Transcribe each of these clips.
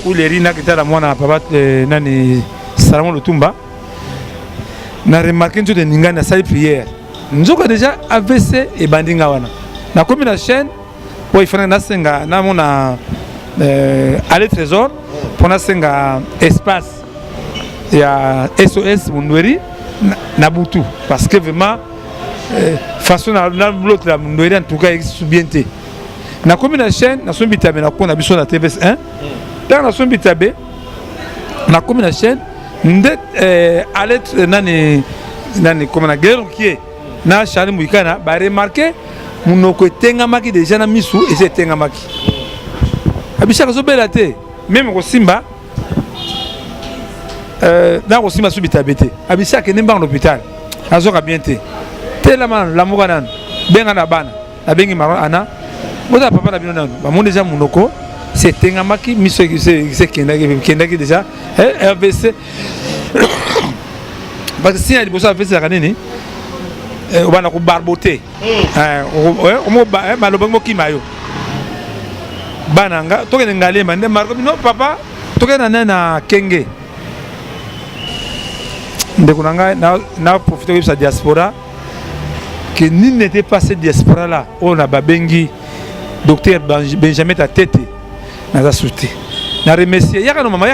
Où les rina qui étaient la moine à papa nani Salomon Lutumba n'a remarqué tout de ninga na salle prière. Nous avons déjà AVC et bandinga wana. Na comme la chaîne pour il faut na senga na mona aller trésor pour na senga espace il y a SOS Mundweri na Butu parce que vraiment façon na l'autre la Mundweri en tout cas existe bien té. Na comme la chaîne na son bitabe na ko na biso na TVS1 dans la zone Bitabé, la commune chaîne, ndet allait nani comme la guerre qui est na Charles Mouikana, bah remarqué mon côté tengamaki déjà na misu et c'est tengamaki. Abisha zo belate, même au Simba, dans au Simba subitabete. Abisha qui n'est pas en hôpital, azoka bienté. Tellement la mouranan, benga na bana, la bengi maron ana, moda papa la binonan, bah mon déjà monoko. C'est Tengamaki, c'est Kendaki déjà, RVC. Parce que si il y a des personnes qui ont fait ça, on va barboter. On va barboter qui mayo. Bananga, toi qui es ngalé, mais non papa, toi qui es na Kenge. Donc on a profité de sa diaspora, que ni n'était pas cette diaspora là, on a babengi, docteur Benjamin Tatete. Naza souté na remercier yaka no mama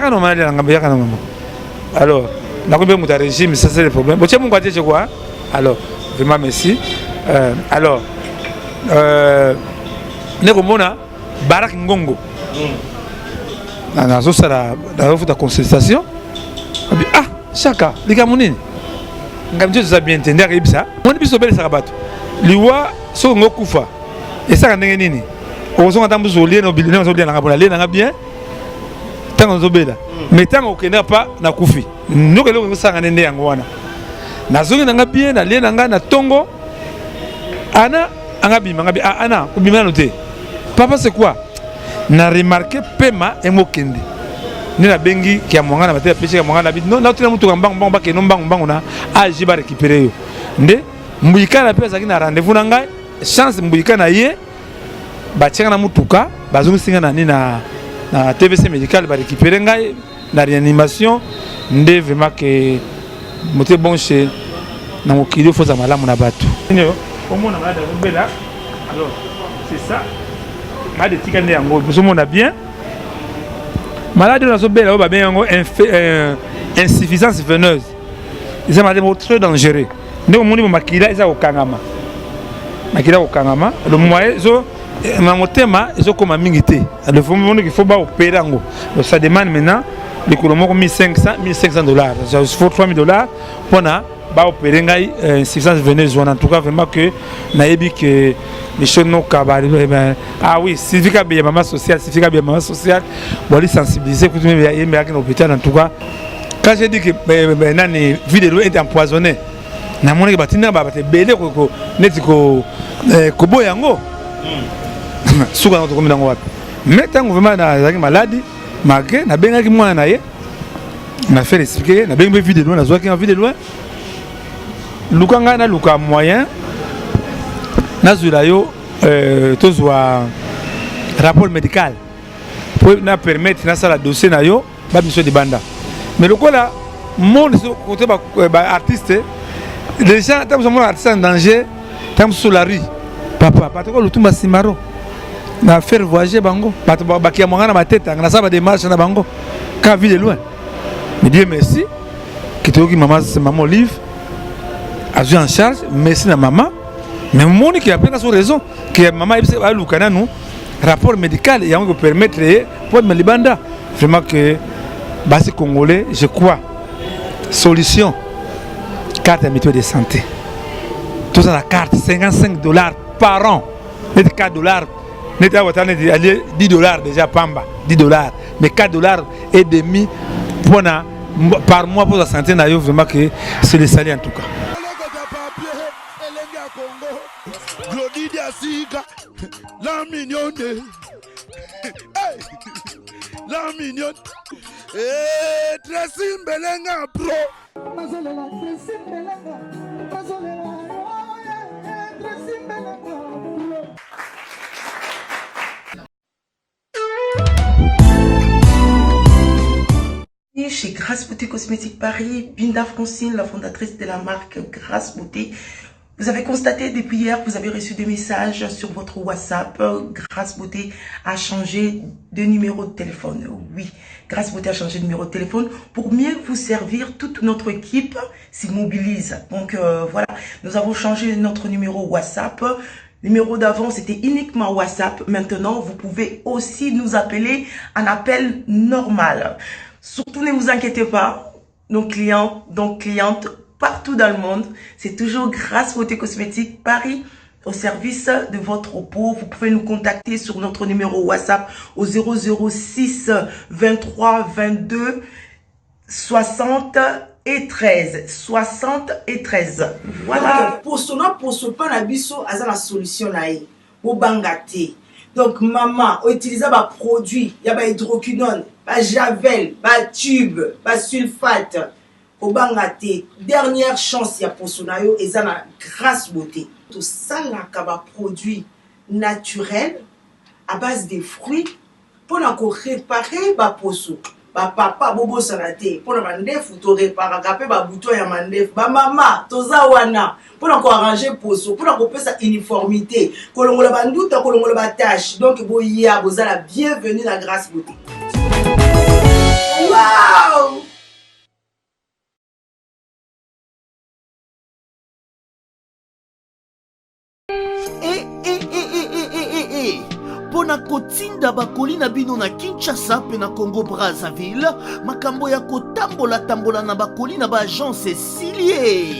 alors na ko be muta régime ça c'est le problème bon tiens mon côté quoi alors vraiment merci alors ne ko mona barak ngongo na zo sala da futa consultation ah chaka lika munini ngam je ça bien entendre ibisa mon biso bele sakabato liwa so ngokufa et ça ndenge nini on a entendu zoler nos billes, nos billes n'anga bien. Tant qu'on zobela, mais tant qu'on n'a pas na koufi. Nous que l'on s'en est né en Wana. Na zone n'anga bien, na lien n'anga na tongo. Ana, angabi, mangabi, ana, kubima noté. Papa c'est quoi? Na remarqué pema et mokende. Ni la bengi qui a mangé la matière pêchée, qui a mangé la bite. Non, là tu l'as montré en bang bang bang, non bang bang on a. Ah, j'ai pas récupéré. Nde, mouika la pêche qui n'a rendez-vous n'anga. Chance mouika na yé. Batianga na mutuka bazungu singa na TVC médical ba récupérer ngai na réanimation ndé vraiment que moté bon chez na mokili faut za malamu na batu comment on a bela alors c'est ça malade tikande yango nous on a bien malade na so bela ba ben yango insuffisance veineuse ils ont malade très dangereux ndé omoni mo makila eza okangama makila okangama le moyen zo Mamotema, ils ont comme un mingité. Il faut pas opérer. Ça demande maintenant les colomos 1500 $. Ça faut 3000 $ pour opérer insuffisance veineuse. En tout cas, vraiment que naïbi que les choses n'ont qu'à ah oui, suffit qu'il y ait maman sociale, suffit qu'il y ait maman sociale. Bon, les sensibiliser, que même il y a un hôpital en tout cas. Quand j'ai dit que les vidéos étaient empoisonnées, na moni que batina ba te belé ko neti ko boyango. Souka na tokomi nango wapi mais tango vraiment na zaki maladie marqué na benga ki mwana na ye na faire expliquer na benga vidéo loin na zoaki en vidéo loin lukanga na luka moyen na zulayo tozwa rapport médical pour na permettre na sala dossier na yo ba biso de banda mais le là monde côté ba artiste les gens tant que artiste en danger tant sur la rue papa parce que Lutumba Simaro na faire voyager bango bato bakia mwanga na mateta na saba démarche na bango quand vie de loin mais Dieu merci que toki maman Olive a joué en charge merci na maman mais mon qui a pris sa raison que maman ibse ba lukana nous rapport médical et on peut permettre pour me libanda vraiment que basi congolais je crois solution carte mutuelle de santé tout ça la carte $55 par an net $4 net à aller $10 déjà pamba $10 mais $4 et demi par mois pour la santé na yo vraiment que c'est le salaire en tout cas la mignonne dressing belenga pro chez Grâce Beauté Cosmétique Paris, Binda Francine, la fondatrice de la marque Grâce Beauté. Vous avez constaté depuis hier, vous avez reçu des messages sur votre WhatsApp. Grâce Beauté a changé de numéro de téléphone. Oui, Grâce Beauté a changé de numéro de téléphone pour mieux vous servir. Toute notre équipe s'immobilise. Donc voilà, nous avons changé notre numéro WhatsApp. Le numéro d'avant, c'était uniquement WhatsApp. Maintenant, vous pouvez aussi nous appeler en appel normal. Surtout, ne vous inquiétez pas. Nos clients, donc clientes, partout dans le monde, c'est toujours Grâce Beauté Cosmétique Paris au service de votre peau. Vous pouvez nous contacter sur notre numéro WhatsApp au 006 23 22 60 et 13. 60 et 13. Voilà. Pour cela, pour ce pas la biso, à la solution là, au bangate. Donc maman, utiliser un produit, il y a hydroquinone, javel, tube, sulfate. Au bangate, dernière chance, il y a pour cela, et ça la Grâce Beauté. Tout ça là, produit naturel à base de fruits pour réparer ma poso. Papa bobo sanate pour la mandefu to réparer capé ba bouton ya mandefu ba mama toza wana pour arranger poso pour couper sa uniformité kolongola banduta kolongola ba tâche donc boya bozala bienvenue la Grâce Beauté. Wow! Pona kotinda bakoli na bino na Kinshasa pe na Congo Brazzaville, makambo ya kotambola na bakoli na ba agence Silier.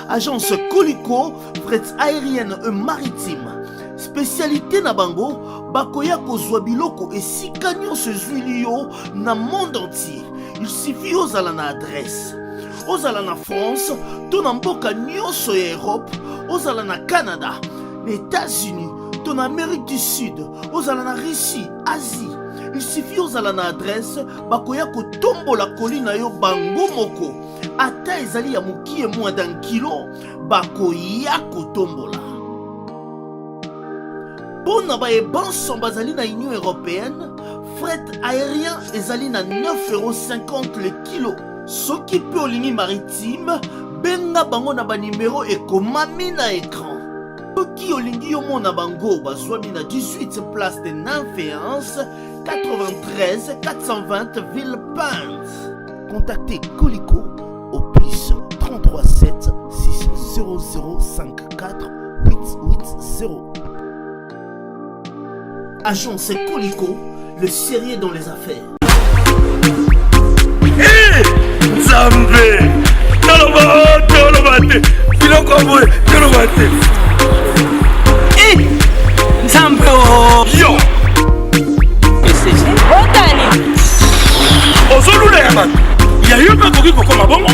Agence Colicot, fret aérienne et maritime. Spécialité na bango, bakoya kozwa biloko esika nyonso ezwili yo na monde entier. Il suffit ozala na adresse. Ozala na France, to na mboka nyonso ya Europe, ozala na Canada, les États-Unis, en Amérique du Sud, aux ala na Russie, Asie. Il suffit aux ala na adresse, bakoya ko tombo la colline yo bango moko. Ata ezali ya mukie moins d'un kilo, bakoya ko tombo la. Pona ba e banson bazali na Union Européenne, fret aérien ezali na 9,50 € le kilo. Soki pe olingi maritime, benga bango na ba numéro e komami na écran. Qui olingi yo mona bango bazwami na 18 place de Nanféance 93 420 Villepinte. Contactez Colicot au plus 33 7 600 54 880. Agence Colicot, le sérieux dans les affaires. Hey, Zambé, Tolobate, Filokoboy, Tolobate. Sampo Yo Otani Ozolula ya man Ya yoka koki kokoma bongo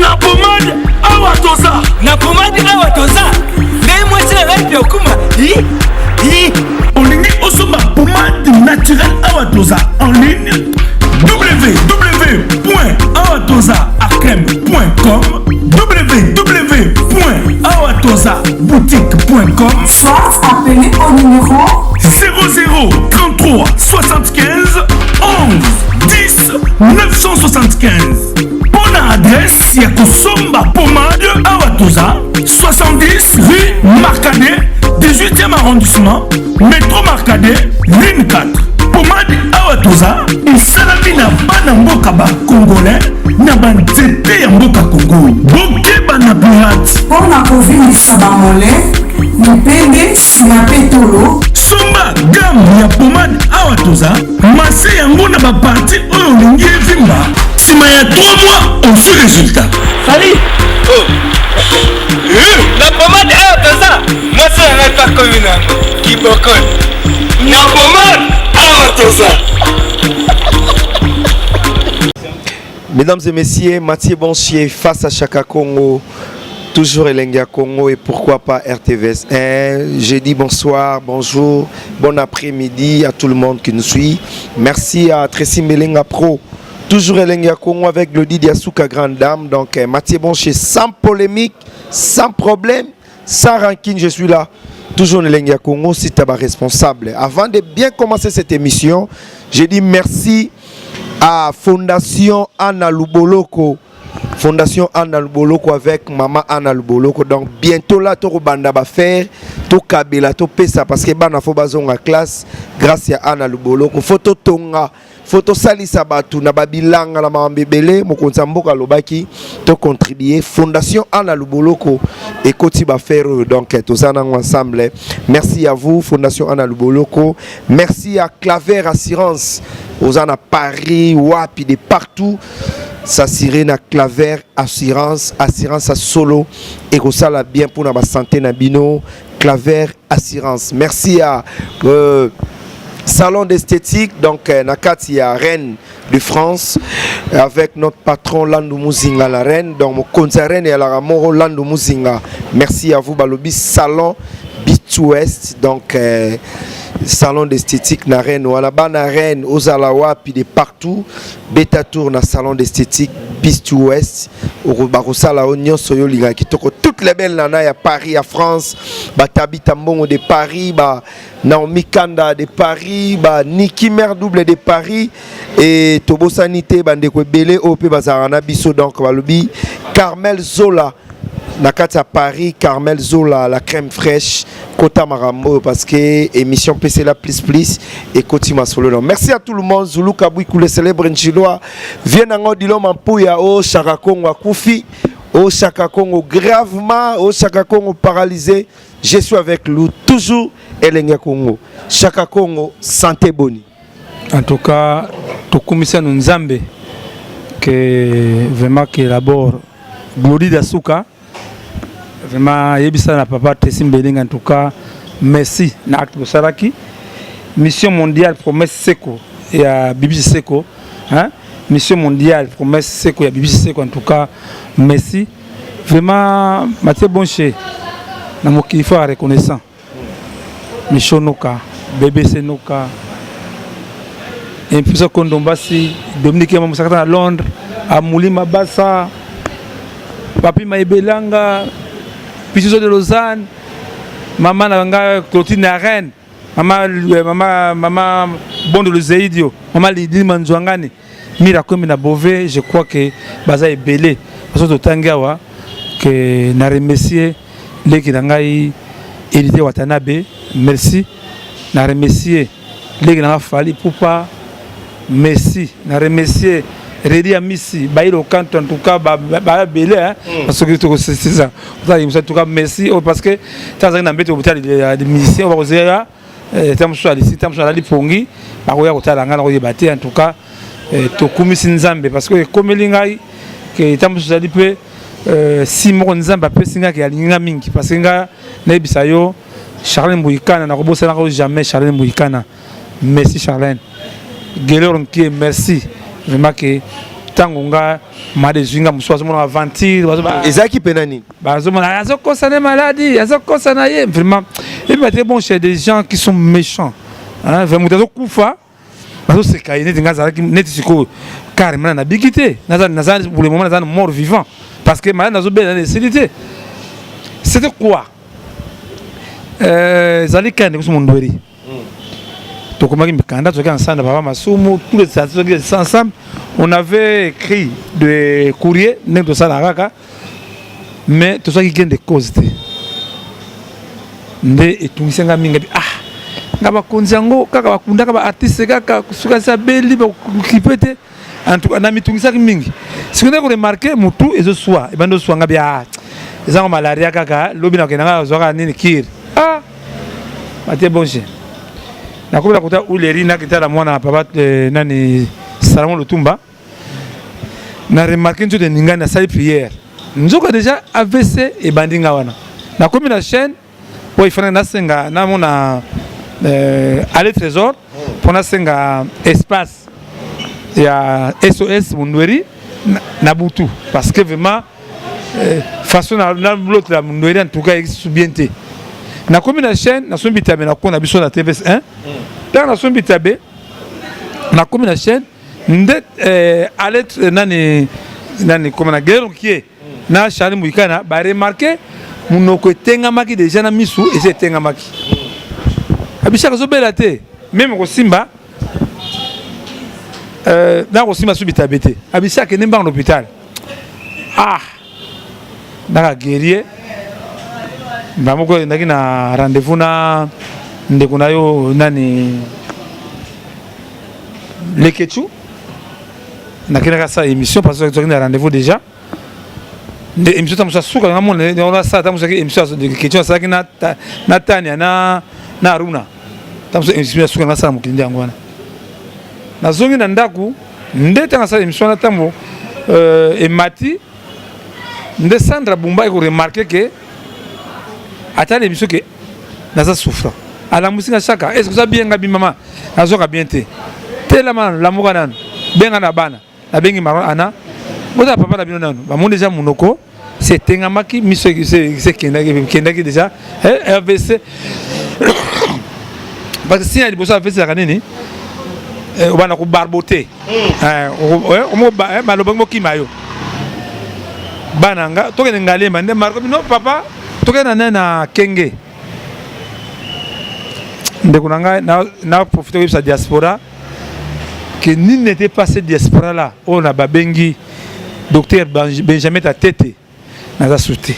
Na pomade awa toza na pomade awa toza ngai mwasi na ngai okuma Olingi osomba pomade naturelle awa toza en ligne www.awatozaakrem.com www.awatozaboutique.com Soit appelé au numéro 00 33 75 11 10 975. Bonne adresse, il y a Kosomba Pomade Awatoza, 70 rue Marcadet, 18e arrondissement, métro Marcadet, ligne 4. Pomade Awatoza, et Salamina Banamboka ba Congolais, Nabanzete Yamboka Congo. Boke Banabirati. pour la COVID Sabamole, Nipende Sinapetolo. Somba gamme ya pomade Awatoza, masse yango na ba parti oyo lingi evimba. Sima ya 3 mois, on fait résultat. Salut. Oh. La pomade Awatoza, moi c'est un pas communal qui bocole. La pomade Awatoza. Mesdames et messieurs, Mathieu Bonchier face à Chaka Congo, toujours Elenga Congo et pourquoi pas RTVS 1. J'ai dit bonsoir, bonjour, bon après-midi à tout le monde qui nous suit. Merci à Tracy Melenga Pro, toujours Elenga Congo avec le Didier Souka Grande Dame. Donc Mathieu Bonchier sans polémique, sans problème, sans rancune, je suis là. Toujours Elenga Congo, c'est tabac responsable. Avant de bien commencer cette émission, j'ai dit merci à Fondation Anna Luboloko. Fondation Anna Luboloko avec maman Anna Luboloko. Donc bientôt là, tout banda va faire, tout kabila, tout pesa parce que bana faut bazonga classe grâce à Anna Luboloko. Photo tonga, photo sali sabatu na babilanga la mambebele, mokonza mboka lobaki, to contribuer. Fondation Anna Luboloko et Koti va faire donc tous ensemble. Merci à vous Fondation Anna Luboloko. Merci à Claver Assurance. Aux à Paris, Wapi, de partout. Ça sirène à Claver, assurance à solo. Et que ça la bien pour la santé Nabino. Claver, assurance. Merci à Salon d'esthétique. Donc, Nakati à Rennes de France. Avec notre patron Landou Mouzinga, la reine. Donc, mon Konzaren et à la Ramoro Landou Mouzinga. Merci à vous, Balobi. Salon Beach West. Donc, salon d'esthétique na Rennes ou à la bas na Rennes aux Alawa puis de partout bêta tour na salon d'esthétique Beach West au barossa la oignon soyo linga qui toko toutes les belles nana à Paris à France ba Tabita Mbongo de Paris ba Naomi Kanda de Paris ba Niki Mère double de Paris et Tobo Sanité ba ndeko belé op bazarana biso donc balobi Carmel Zola Nakati à Paris, Carmel Zola, la crème fraîche, Kota Marambo, parce que émission PC la plus et Koti Masolo. Merci à tout le monde. Zulu Kaboui Koule célèbre Nchiloa. Viens en Odilom en Pouya, au Chaka Kongo Koufi, au Chaka Kongo gravement, au Chaka Kongo paralysé. Je suis avec lui toujours, Elenga Kongo. Chaka Kongo, santé boni. En tout cas, tout commissaire Nzambe, que vraiment qui élabore Glory d'Asuka. Vraiment, Yebisa na papa Tessim Beling, en tout cas, merci na acte de Saraki. Mission mondiale promesse Seko et à Bibi Seko. Hein? Mission mondiale promesse Seko et à Bibi Seko, en tout cas, merci. Vraiment, Mathieu Bonché, na mo kilifa reconnaissant. Mission Noka, BBC Noka. Et puis ça, Kondombasi, Dominique Mamoussakata à Londres, à Mouli Mabassa, Papi Maïbelanga. Puis de Lausanne, maman Nanga Clotine à Rennes, maman Bon de Luzeidio, maman Lidi Manzouangani, Mira comme na Bové, je crois que Baza est belé. Parce que Tangawa, que n'a remercié les qui n'angaï hérité Watanabe, merci. N'a remercié les qui n'anga fallu pour pas, merci. N'a remercié Redi Amissi, Baïlo Kanto, en tout cas, belé, hein, parce que c'est ça. En tout cas, merci, parce que tu as un peu de musiciens, on va dire, tu as dit Pongi, en tout cas, tu as commis Nzambe, parce que comme il y a que tu as dit, si mon Nzambe peut signer qu'il y a une mingi, parce que Nebisayo, Charlène Bouikana, n'a pas jamais Charlène Bouikana. Merci Charlène. Guélor qui merci. Vraiment que tangonga madezinga muswazo aventure ezaki penani bazomona azo concerne maladie azo concerne vraiment et puis très bon chez des gens qui sont méchants hein vraiment azo kufa bazo se kaine tingaza ki neti siko carrément na bigité naza pour le moment naza mort vivant parce que malade nazo belle nécessité c'était quoi zali kane kusumondweri donc, tous les statistiques ensemble, on avait écrit des courriers, mais tout ça qui gagne des causes. Et tout le monde a ngaba konzango kaka bakunda kaba artiste kaka kusuka sa beli ba kipete en tout cas na mitungisa mingi sikuna ko remarquer mutu ezo soir e bando soir ngabi ah ezango malaria kaka lobi na kenanga zoka nini kir ah Mathieu Bonché na kola kota uleri na kitala mwana papa nani Salomon Lutumba na remarqué tout de ningana sali prière nzoka déjà AVC et bandinga wana na komi na chaîne po ifana na senga na mona aller trésor pour na senga espace ya SOS Mundweri na butu parce que vraiment façon na l'autre la Mundweri en tout cas existe na komi na chaîne na sombi tabe na kona biso na TVS1 dans na sombi tabe na komi na chaîne ndet aller nani comme na guerre qui na Charles Mouikana ba remarquer munoko tengamaki déjà na misu et c'est tengamaki abishaka zo belate même ko simba Dans aussi ma subita bête. Abissa qui n'est pas en hôpital. Ah, dans la guerrier. Bamoko ndaki na rendez-vous na ndeko na yo nani Lekechu. Nakina sa émission parce que tu as un rendez-vous déjà. Des émissions comme ça souka ngamo on a ça tamu ça émission de Lekechu ça qui na Tania na Aruna. Tamu ça émission souka na ça mukindi yango wana. Na zongi na ndaku ndeta na sa émission na tamu et Mati de Sandra Bumba il remarqué que à l'émission que naza souffrant à la musique chaka est-ce que ça bien gabi maman azoka bien te tellement l'amour nan bien na bana na bengi maron ana boza papa na bino nanu ba mon déjà monoko c'est tengamaki miso c'est kendaki déjà RVC parce que si il bossa RVC la nini obana ko barboter o malobongo kimayo bana nga tokene ngale mande marko no papa tokena na kenge ndeko nanga na profiter de sa diaspora que ni n'était pas cette diaspora là on a babengi docteur Benjamin Tatete na souté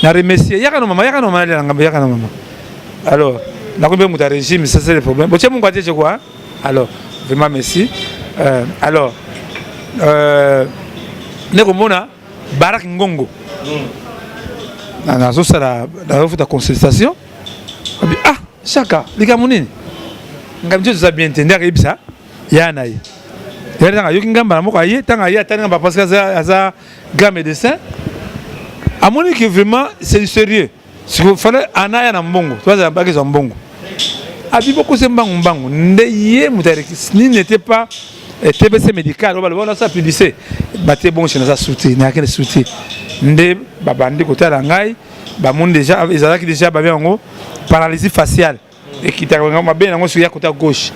na remercier yaka no mama alors na ko be muta régime ça c'est le problème bon tiens mon côté c'est quoi alors vraiment merci alors ndeko mona Barak Ngongo nazo sala la consultation ah chaka likamunini ngamjo za bien entender ibisa yana yi yanga yoki ngamba moko aye tanga aye tanga parce que ça grand médecin amoni que vraiment c'est sérieux ce qu'il fallait anaya na mbongo tu vas pas que ça mbongo abi beaucoup c'est mbangu ndeye mutareki ni n'était pas TBC médical on va ça publicité baté bon chez nous soutien na quel soutien nde babandi côté la ngai ba monde déjà ils ont déjà ba bien paralysie faciale et qui t'a vraiment bien ngo sur côté gauche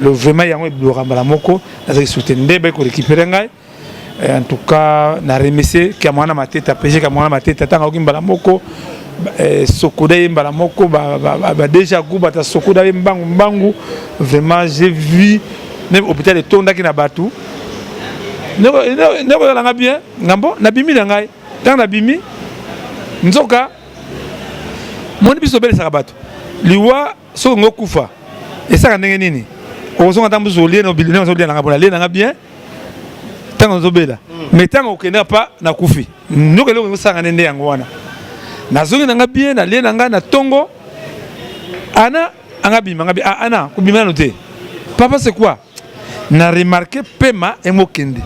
le vraiment yango bloramba la moko na soutien nde ba ko récupérer ngai en tout cas na remercier ki amwana matete apéger ki amwana matete tanga okimbala moko sokoda mbala moko ba déjà kuba ta sokoda mbangu vraiment j'ai vu même hôpital de Tonda qui na batu ne la bien ngambo na bimi na ngai tant na bimi nzoka mon biso bele sa batu liwa so ngokufa et ça ndenge nini ozonga tambu zolie no bilina zolie na ngabona le na bien tant zobela mais tant okenda pas na kufi nyoka le ngosanga nende yango wana na zongi na bien na le na nga na tongo ana angabima ngabi ana kubima no te papa c'est quoi na remarqué pema emokende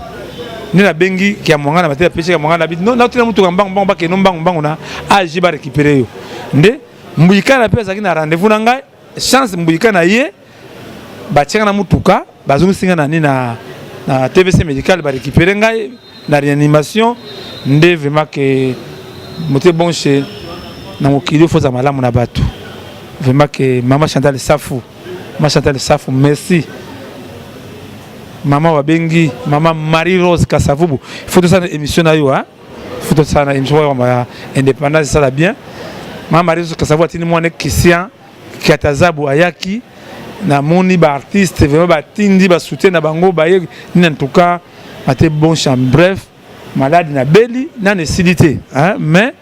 ni la bengi ki amwanga na matela pêcher amwanga na bit non na tuna mutu mbangu ba ke no mbangu na aji ba récupérer yo nde mbuyika na pesa ki na rendez-vous na ngai chance mbuyika na ye ba tsenga na mutuka bazungu singa na ni na TVC médical ba récupérer ngai na réanimation nde vraiment que moté bon chez na mokili faut za malamu na batu vraiment que maman Chantal Safou merci maman Wabengi, maman Marie-Rose Kassavubu. Il faut tout ça une émission na yo hein. Il faut tout ça une émission indépendance ça là bien. Maman Marie-Rose Kassavubu tini mwana Christian Kiatazabu ayaki na moni ba artiste vraiment ba tindi ba soutien na bango ba ye ni en tout cas até bon chant bref malade na beli na nécessité hein mais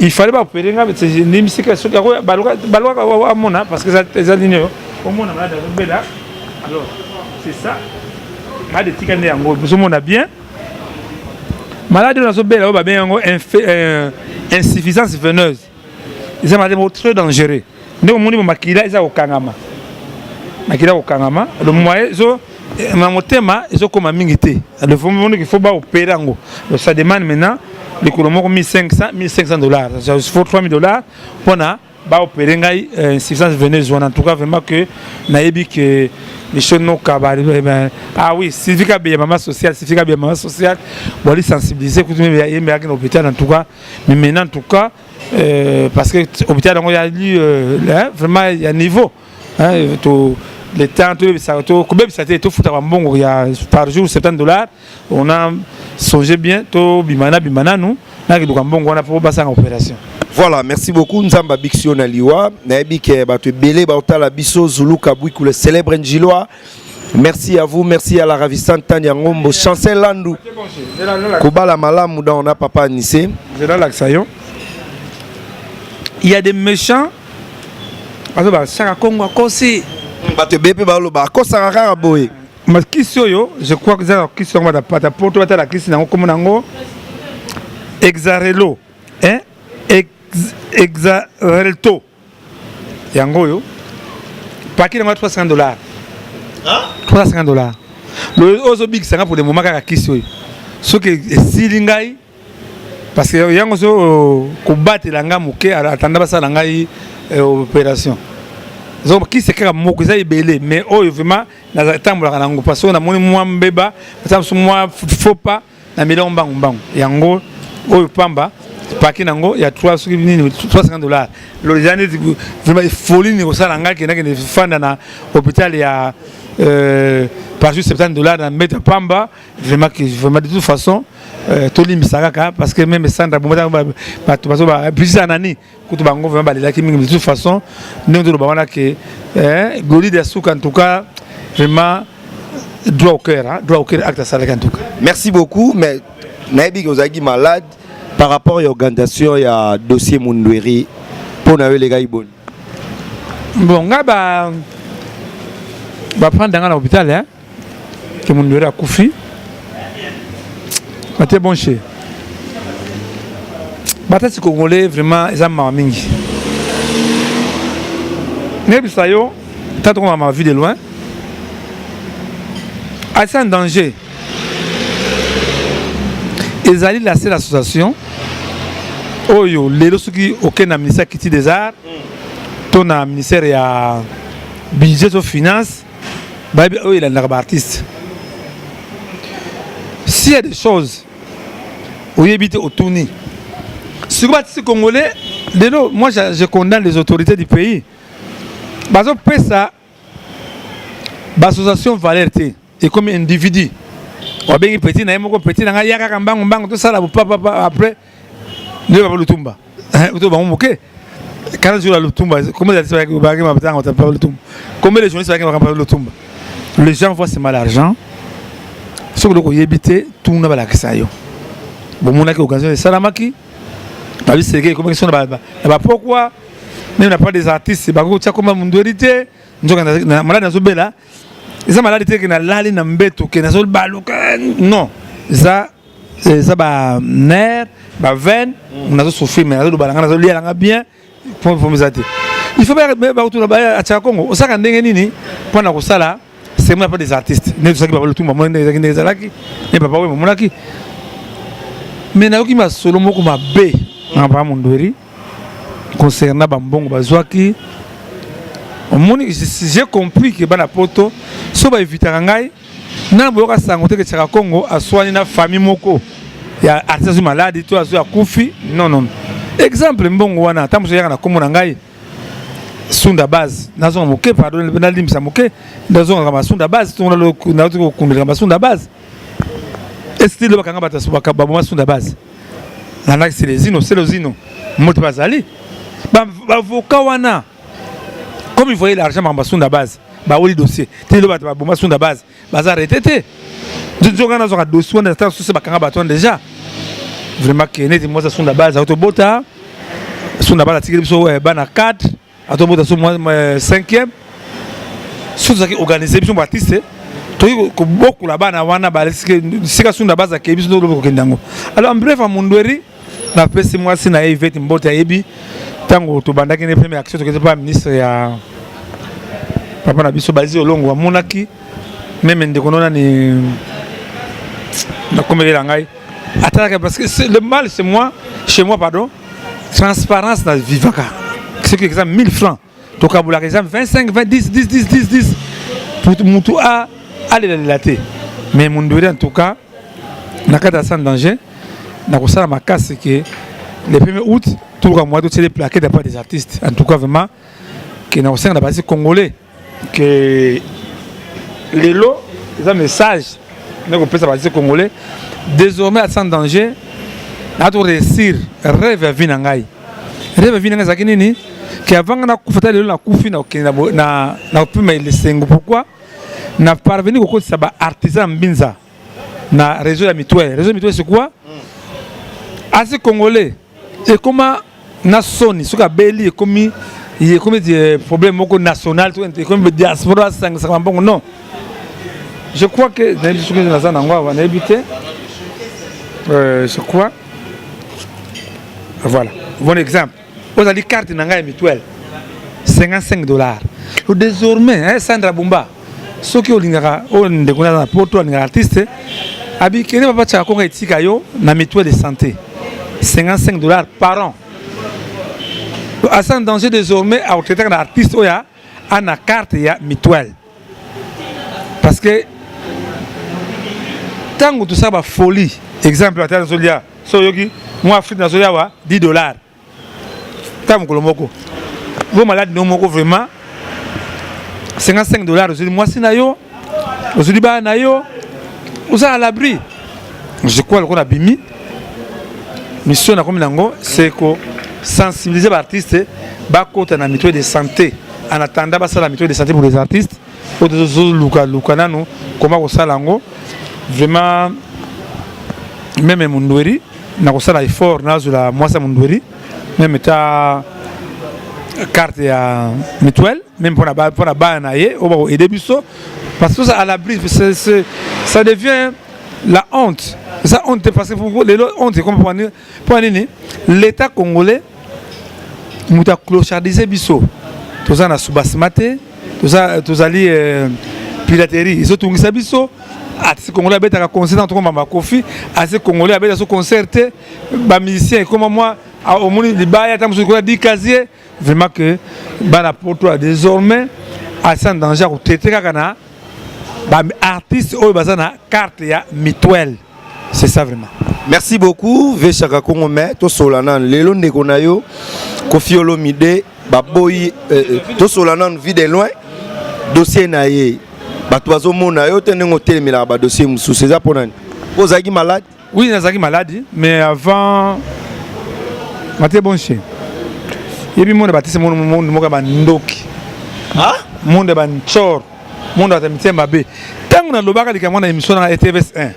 il fallait pas opérer nga c'est une musique que balwa mona parce que ça ligne au mona malade bela alors c'est ça malade tikande yango nous on a bien malade na so bela ba bien yango insuffisance veineuse ils ont très dangereux ndeko moni makila isa okangama makila okangama le moyen zo na motema ils ont comme mingi te le faut faut ba opérer yango ça demande maintenant les colomos $1,500 ça faut $3,000 pour na ba opérer ngai insuffisance veineuse en tout cas vraiment que naebi que les choses non kabali ah oui civica bien maman sociale bon les sensibiliser que même il y a un hôpital en tout cas mais maintenant en tout cas parce que hôpital on a lu vraiment il y a niveau hein tout le temps tout ça tout combien ça était tout foutre bon il y a par jour $70 on a songé bien tout bimana nous là que donc bon on a pour passer en opération. Voilà, merci beaucoup. Nzamba Bixio na liwa. Naebi ke bato belé ba otala biso Zulu Kabwiku le célèbre Njiloa. Merci à vous, merci à la ravissante Tania Ngombo, Chancel Landou. Kobala Malam, on a papa Nissé. Il y a des méchants. Je crois que ça la Exarelo, hein? Exarelto. Yango paquet de $300. $300. Le ozo big c'est pour le moment qu'à kiso. Ce que silingai parce que yango zo ko battre la ngamuke atanda basa la ngai opération. Donc qui c'est que moko za ibele mais oh vraiment na tambola kana ngo parce que na moni moi mbeba ça moi faut pas na million bangu yango oh pamba paquet nango il y a $300. Le jani vraiment folie ni ko sala nga ki na ki fanda na hôpital ya par juste $70 dans mettre pamba vraiment de toute façon tout limisaka parce que même Sandra bomba ba bisa nani kutu bango vraiment ba de toute façon nous to ba que Goli de Souk en tout cas vraiment droit au cœur acte ça en tout cas. Merci beaucoup mais naibi ozaki malade par rapport à l'organisation il y a dossier Mundweri pour les gars bon. Bon ngaba va prendre dans l'hôpital hein que mon numéro a couffé mais bon chez batati congolais vraiment ils ont mingi ne bisayo tant qu'on m'a vu de loin assez en danger ils allaient lancer l'association oyo les soki aucun ministère qui des arts ton ministère ya budget aux finances oh, il est un artiste. S'il y a des choses où il habite au tourni, sur le Congolais, moi je condamne les autorités du pays. Parce que ça, l'association Valerté et comme individu, on a bien petit, petit, tout ça là, après, ne va pas le tomber. Quand je le tombe, comment les journalistes vont le tomber? Les gens voient c'est mal l'argent. Ce que vous habitez, tout le monde va l'accès. Bon, mon occasion de Salamaki. C'est comme question pourquoi même n'a pas des artistes, c'est pas comme Mundweri. Nous avons malade dans ce bel ils ont malade qui n'a l'ali n'a mbeto qui n'a sol balou non ça ba nerf ba veine on a souffert mais on a balanga na lié bien pour me aider. Il faut bien autour là-bas à Tchakongo. On sait qu'en Nini, pendant que ça là, c'est moi pas des artistes. Ne sais pas le tout, moi des alaki, ne pas oui mon aki. Mais na qui m'a solo moko ma bé, en pas Mundweri concernant Bambongo Bazwaki. J'ai compris que bana poto, so ba éviter ngai, na boka sangote que Tchakongo a soigné na famille moko. Il y a artiste malade, tout a kufi. Non. Exemple mbongo wana tamu so yana komona ngai sunda base nazo moke pardon na limisa moke nazo ngama sunda base tuna lo nazo kumira sunda base estilo bakanga batasuka baboma sunda base nana c'est les zino moto bazali ba avocat wana comme il voyait l'argent en sunda base ba oli dossier telo baboma sunda base baza arrêté nzoga nazo ka dossier na ta so bakanga baton déjà vraiment que net moi ça sunda base autobota sunda base tigre biso bana 4 autobota so moi 5e sous ça qui organiser biso artiste to ko beaucoup la bana wana ba sika sunda base ke biso do ko kendango alors en bref à Mundweri na pesi moi si na event mbota yebi tango to bandaki ne première action to que pas ministre ya papa na biso bazi olongo wa monaki même ndeko nona ni na komelela ngai attends parce que le mal c'est moi chez moi pardon transparence dans vivaka c'est que exemple 1000 francs to kabula exemple 25 20 10 pour mutu a aller la laté mais Mundweri en tout cas na kada sans danger na ko sala makasi que le 1er août tout le mois de c'est les plaquettes d'après des artistes en tout cas vraiment que na osanga na basi congolais que les lots ils ont un message nous peut ça basi congolais désormais sans danger na to réussir rêve à vinangai zakini que avant na kufata lelo na kufi na na pima ile sengo pourquoi n'a parvenu au côté ça artisan Mbinza na réseau de mutuelle. Réseau de mutuelle c'est quoi? Assez congolais. Et comment na soni suka beli comme il y a comme des problèmes national comme diaspora non. Je crois que je crois voilà bon exemple. Vous avez carte nanga mutuelle $55. Désormais Sandra Bumba ceux qui ont des pour toi artiste abi kene papa tcha ko etika yo na mutuelle de santé $55 par an. À sans danger désormais à traiter un artiste oya a na carte ya mutuelle. Parce que tant que tout ça va folie. Exemple à Tanzania, so yogi moi Afrique nationale wa $10. Tant que le moko. Vous malade no moko vraiment $55 aujourd'hui moi si na yo aujourd'hui ba na yo vous à l'abri. Je crois qu'on a bimi mission na comme nango c'est que sensibiliser les artistes ba côté na mutuelle de santé en attendant ba ça la mutuelle de santé pour les artistes au luka nano comment ça lango vraiment même mundweri na ko sala effort na la moi ça mundweri même ta carte ya mutuelle même pour la ba na ye au aider biso parce que ça à l'abri ça devient la honte. Ça honte parce que pour les honte comme pour l'état congolais nous a clochardisé biso. Tout ça na subasmate, tout ça ali piraterie. Ils ont tout ça biso. Artiste congolais a concert entre Mama Kofi, artiste congolais a so concerté, ba musicien comme moi au monde de baya tam so ko di casier vraiment que ba la porto désormais à sans danger au traiter kana ba artiste o bazana carte ya mutuelle. C'est ça vraiment. Merci beaucoup Vechaka Kongome to solana lelo ndeko na yo Kofi Olomide baboyi to solana vie de loin dossier na ye bato bazomona yo tenengo telemela ba dossier musu c'est ça pour nani ozaki malade. Oui nazaki malade mais avant maté bon chien yebi monde batise monde moka ba ndoki ah monde ba nchor monde atamite mabe tangu na lobaka likamwana émission na TVS 1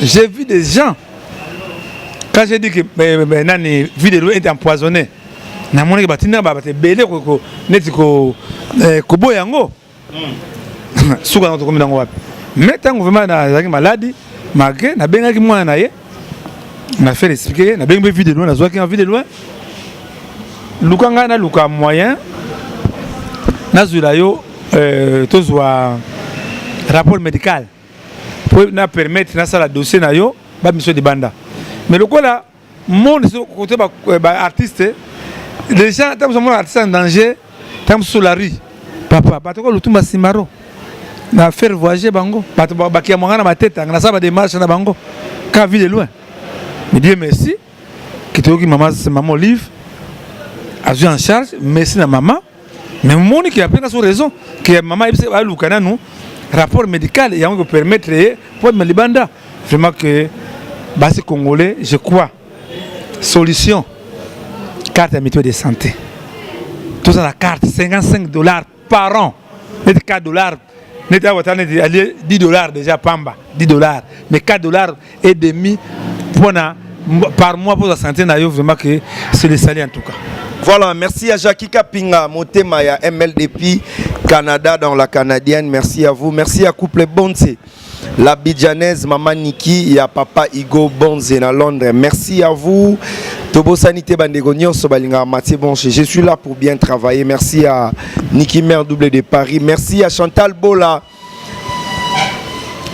j'ai vu des gens quand j'ai dit que nani vidéo était empoisonnée na moni que batina ba te belé ko neti ko boyango suka na to komi nango wapi mais tango vraiment na zaki maladie malgré na bengaki mwana na ye na fait expliquer na bengi vidéo na zwaki en vidéo lukanga na luka moyen na zula yo to zwa rapport médical pour na permettre na sala dossier na yo ba mission de banda mais le là monde côté ba artiste les gens tant que artiste en danger tant sur la rue papa ba to ko lutumba simaro na faire voyager bango ba to ba kia mwanga na mateta na saba démarche na bango quand ville loin mais Dieu merci que to ki maman Olive a eu en charge merci na maman mais mon qui a pris sa raison que maman a lukana nous rapport médical et on peut permettre pour me libanda vraiment que base congolais je crois solution carte mutuelle de santé tout ça la carte $55 par an net $4 net $10 déjà pamba $10 mais $4.50 par mois pour la santé na yo vraiment que c'est le salaire en tout cas. Voilà, merci à Jackie Kapinga, Motema ya MLDP Canada dans la canadienne. Merci à vous. Merci à Couple Bonze, la Bidjanaise, Maman Niki, et à Papa Igo Bonze à Londres. Merci à vous. Tobo Sanité Bandegonio, Sobalinga Mathieu Bonche. Je suis là pour bien travailler. Merci à Niki Mère Double de Paris. Merci à Chantal Bola.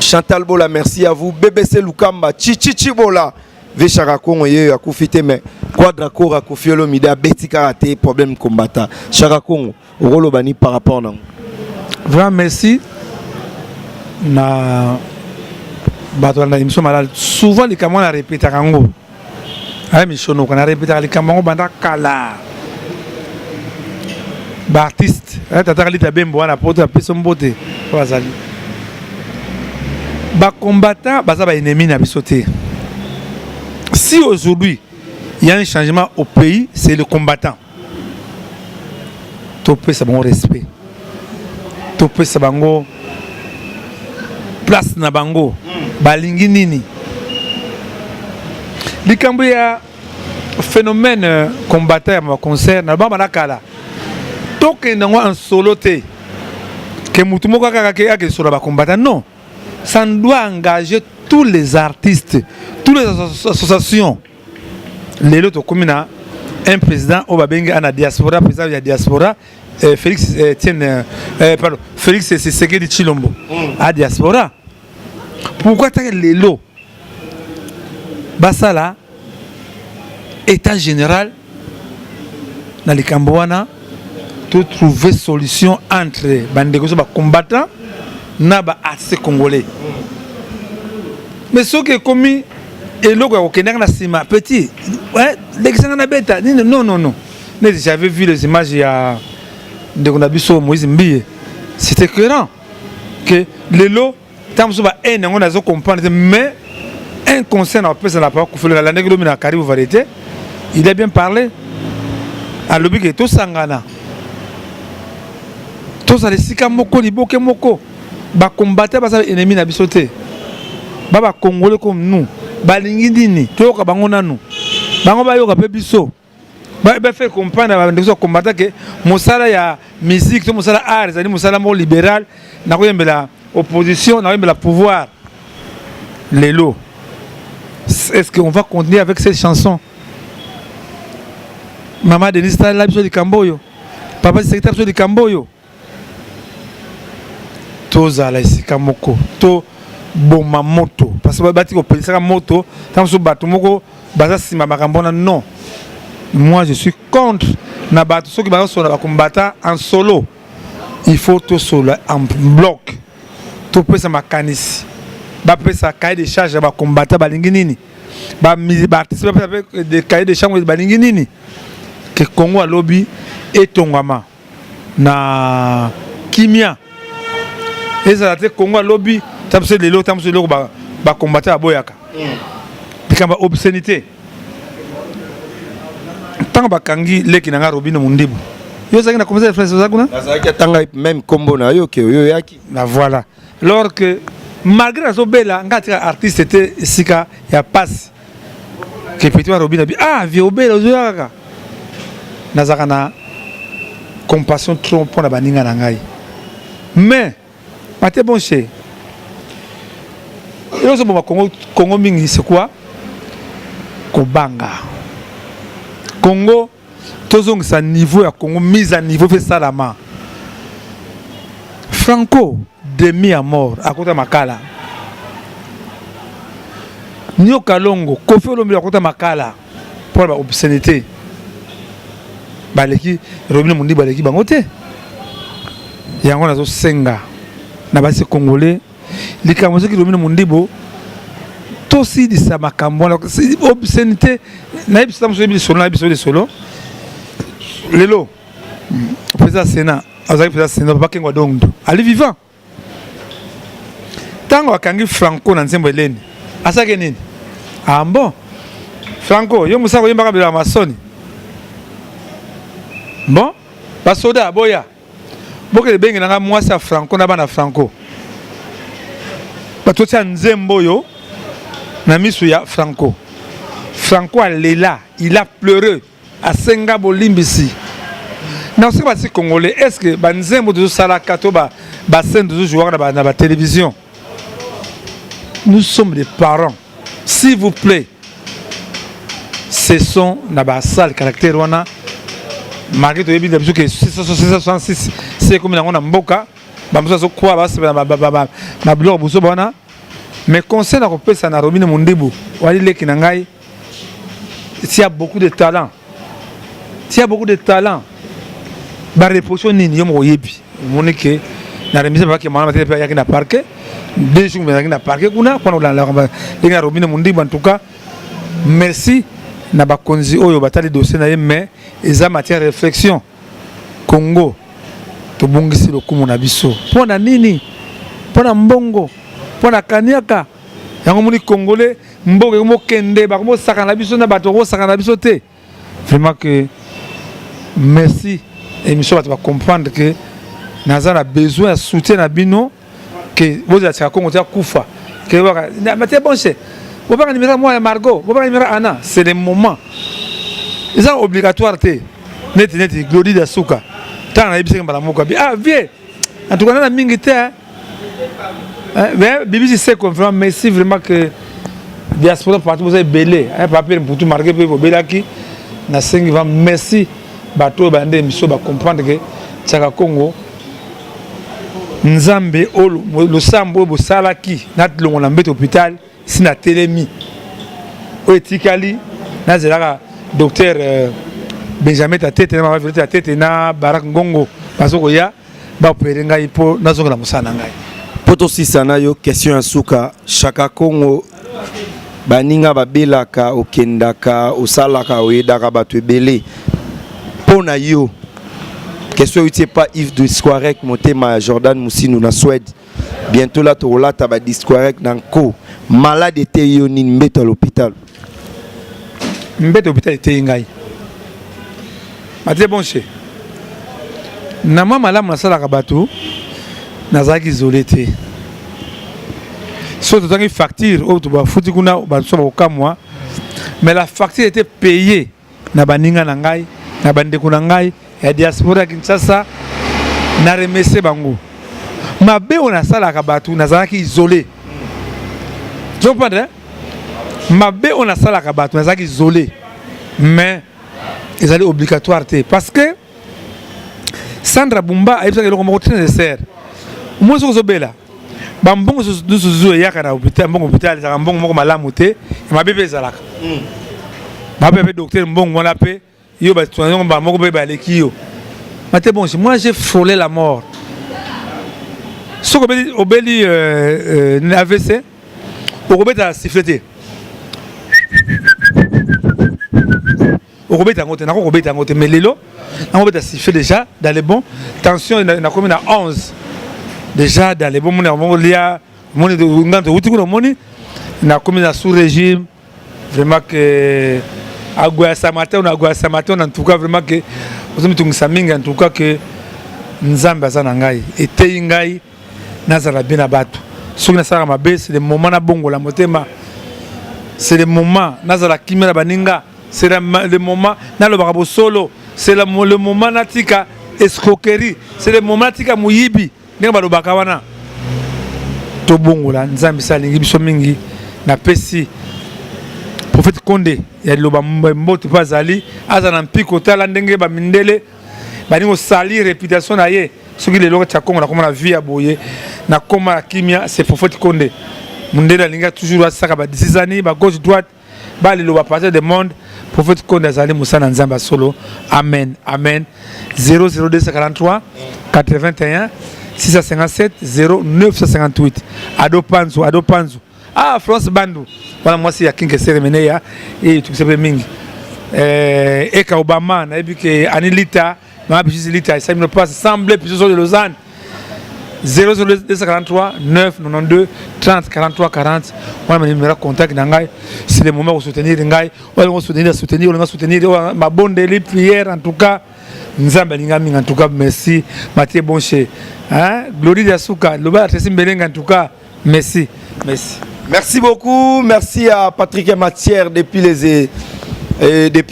Chantal Bola, merci à vous. BBC Lukamba, Chichichi Bola. Vechaka Kongo ye akufite mais quadracora Kofi Olomide beti karaté problème combattant Chaka Kongo rolo bani par rapport non vraiment merci na bato na émission malade souvent les camons la répéter kango ay mission no kana répéter les camons banda kala ba artiste tata lita bembo na poto peso mbote bazali ba combattant baza ba ennemi na bisoté. Si aujourd'hui il y a un changement au pays, c'est le combattant. Topé c'est bon respect. Topé c'est bon place na bango balingi nini likambo ya phénomène combattant ya concert na bamba nakala tokenda ngo en solo te que mutu moko kaka ke solo ba combattant non ça doit engager tous les artistes toutes les associations lelo to komina un président au babenga ana diaspora président ya diaspora Félix pardon Félix Tshisekedi Tshilombo à diaspora pourquoi ta lelo basala état général dans les Cambouana to trouver solution entre bandeko so ba combattants na ba artistes congolais mais ce qui est commis et le gars qui na sima petit ouais l'exemple na beta non j'avais vu les images il y a de Konabiso Moïse Mbiye c'était clair que les lots tant so ba en on a zo comprendre mais un concert n'a pas pas la négro mina karibu variété il a bien parlé à l'objet que tout sangana tout ça les sika moko liboke moko ba combattre ba sa ennemi na bisoté baba congolais comme nous balingi dini toyoka bango nanu bango bayoka pe biso ba faire comprendre ba ndeko combattre que mosala ya musique to mosala art zali mosala mo libéral na koyembela opposition na koyembela pouvoir lelo est-ce qu'on va continuer avec cette chanson Maman Denise ta la biso di Kamboyo papa secrétaire biso di Kamboyo toza la isika moko to boma moto parce que bati ko pelisa moto tant so bato moko baza sima makambona non moi je suis contre na bato ceux qui ba so na combattant en solo il faut tout solo en bloc to pesa makanisi ba pesa cahier de charge ba combattant balingi nini ba artiste ba pesa de cahier de charge balingi nini que Congo a lobby et tongama na kimia et ça a Congo a lobby tapse de l'autre tapse de l'autre ba combattre à boyaka dikamba obscénité tant ba kangi leki na robino mundibu yo zaki na commencer les frères zakuna nazaki tanga même combo na yo ke yo yaki na voilà alors que malgré so bela ngati artiste était sika ya passe que petit robino bi ah vieux bela ozoyaka nazaka na compassion trop pour la baninga na ngai mais pate bon chez yo so ba Congo mingi c'est quoi kobanga Congo tozong sa niveau ya Congo mise à niveau fait salama Franco demi à mort à côté makala Nyo Kalongo Kofi Olomide à côté makala pour la obscénité baleki Robino Mundi baleki bangote yango nazo senga na basi congolais likamozo ki Robino Mundibo to si di sa makambo na obscénité na ibisa mso bi solo na biso de solo lelo président Sénat azaki président Sénat papa Kengwa Dondo ali vivant tango akangi Franco na nzembo eleni asake nini ah bon Franco yo musako yembaka bila masoni bon basoda boya boke bengi nanga mwasa Franco na bana Franco batoti nzembo yo na misu ya Franco Franco alela il a pleuré à senga bolimbisi na aussi ba congolais est-ce que ba nzembo de sala kato ba scène de joueurs na ba télévision nous sommes des parents s'il vous plaît ce sont na ba salle caractère wana malgré tout bien que 666 c'est comme on a mboka bamso so kwa ba blog buso bana mais conseil na kopesa na Robino Mundibu wali leki na ngai il y a beaucoup de talent ba reproche nini yo mo yebi monike na remise ba ke mama tele ya kina parquet deux jours mais na parquet kuna kwa la Robino Mundibu en tout cas merci na ba konzi oyo batali dossier na ye mais eza matière de réflexion Congo to bongisi lokumu na biso pona nini pona mbongo pona kaniaka yango moni congolais mboke mo kende ba mo saka na biso na bato ko saka na biso te vraiment que merci émission va comprendre que naza na besoin de soutien na bino que vous êtes à Congo, tu as Koufa. Que vous avez bon chez. Vous avez numéro moi Margot, vous avez numéro Anna. C'est le moment. Ils sont obligatoires. Net, Glody de Souka. Tant on a eu la moka. Ah, viens. En tout cas, on a mis mais BBC sait confirmer, merci vraiment que diaspora partout vous avez belé. Un papier pour tout marquer pour belaki. Na 5 ans, merci. Bateau bande émission va comprendre que Tchaka Congo Nzambe olo le sambo bo salaki nat longo na mbete hôpital si na telemi o etikali na zelaka docteur Benjamin Tatete na mavete Tatete na Barak Ngongo basoko ya ba opérer ngai po nazonga na musana ngai poto sisana yo question ya suka Tchaka Congo baninga babelaka okendaka osalaka oyedaka bato ebele pona yo question utie pas Yves de Squarek motema Jordan Moussinou na Suède bientôt là to là ta ba Squarek dans ko malade était yo ni mbete à l'hôpital était ngai maté bon chez na mama malamu na sala ka bato nazaki isolé te surtout dans une facture au tuba futi kuna banso ba kamwa mais la facture était payée na baninga na ngai na bandeko na ngai ya diaspora Kinshasa na remercier bango mabe on sala ka bato nazaki isolé je comprends mabe on sala ka bato nazaki isolé mais ils allaient obligatoire te parce que Sandra Bumba a été le comment nécessaire moi ce que je bela bambongo suzu yaka na hôpital mbongo hôpital za mbongo moko malamu te mabebe zalaka mabebe docteur mbongo wana pe yo ba tuango ba moko be ba lekio maté bon moi j'ai frôlé la mort ce que obeli AVC okobeta siffleté okobeta ngote na okobeta ngote mais lelo na okobeta sifflé déjà dans les bons tension na comme na 11 déjà dans les bons mon lia mon de ngante wuti ko moni na comme na sous régime vraiment que agua samata en tout cas vraiment que vous me tungisa mingi en tout cas que nzambe azana ngai ete ngai nazala bina bato soki na sala mabe c'est le moment na bongo la motema c'est le moment nazala kimela baninga c'est le moment na lo bakabo solo c'est le moment natika escroquerie c'est le moment natika muyibi ndenge balobaka wana tobongola nzambe salingi biso mingi na pesi prophète Konde ya loba mbote bazali azana mpiko tala ndenge ba mindele baningo sali réputation na ye soki le loka Kongo na koma na vie ya boye na koma kimia c'est prophète Konde mundela linga toujours asaka ba 16 années ba gauche droite ba le loba partir de monde prophète Konde azali musana nzamba solo amen amen 00243 81 657 0958 ado panzo ah France Bandu voilà moi c'est ya kinke seremene ya et tu sais mingi eka Obama na ebike anilita na bisi lita ça me passe semble plus de Lausanne 00243 992 30 43 40 on a numéro contact ngai c'est le moment de soutenir ngai on soutenir ma bonne les prières en tout cas nzamba linga minga en tout cas merci Mathieu Bonché hein Glory de Souka loba Tsimbelenga en tout cas merci merci beaucoup merci à Patrick et Mathieu depuis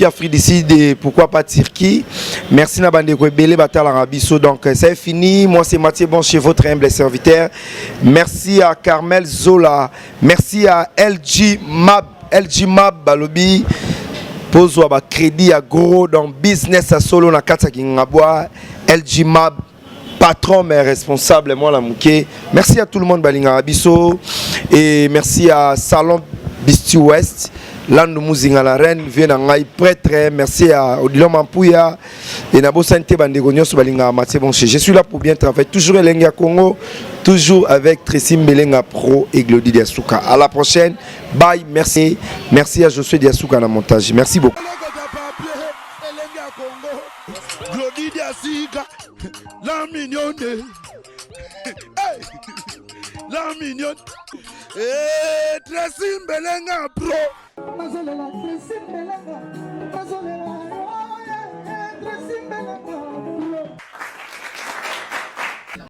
Afrique du Sud et pourquoi pas Turquie. Merci na bande ko belé batal arabiso donc c'est fini. Moi c'est Mathieu Bonché votre humble serviteur. Merci à Carmel Zola, merci à LG Mab Balobi pozo ba crédit à gros dans business à solo na kata kingabwa LG Mab patron mais responsable moi la mouké. Merci à tout le monde balinga arabiso et merci à Salon Bisti West. Landu Muzinga la reine vient en prêtre. Merci à Odilon Mampouya et Nabo Santé Bandegonio Balinga Mathieu Bonché. Je suis là pour bien travailler. Toujours Elenga Congo, toujours avec Tressim Belenga Pro et Glody Diasuka. À la prochaine. Bye. Merci. Merci à Josué Diasuka dans le montage. Merci beaucoup. Glody Diasuka, la mignonne. La mignonne. Et Tressim Belenga Pro. Mazolela, Tressim Belenga, Mazolela, Tressim Belenga.